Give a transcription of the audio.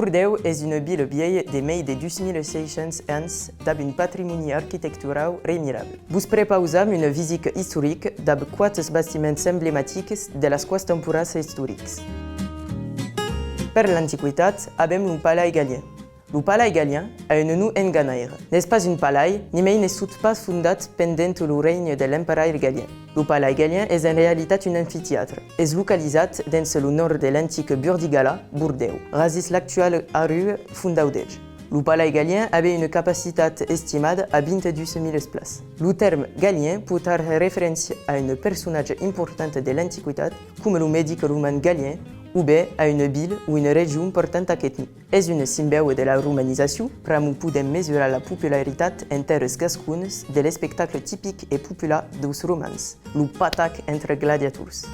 Bordeaux és una vila vieja de més de 2.600 anys amb un patrimoni arquitectural remarcable. Vos proposam una visita històrica amb 4 bastiments emblemàtics de les 4 temporades històriques. Per l'antiguitat, abem un palais galien. Le palais galien a un nom enganaire. N'est pas un palais, ni mai ne sut pas fundat pendant le règne de l'empereur galien. Le palais galien est en réalité un amphithéâtre. Est localisat dans le nord de l'antique Burdigala, Bordeaux, rasis l'actuelle rue Fondaudège. Le palais galien avait une capacité estimée à 22.000 places. Le terme galien peut faire référence à un personnage important de l'Antiquité, comme le médic romain Galien, ou bien à une ville ou une région portant aquest nom. És un symbole de la romanisation, pramu podem mesurar la popularitat en terres gascones de l'espectacle typique et populaire dels romans, le patac entre gladiators.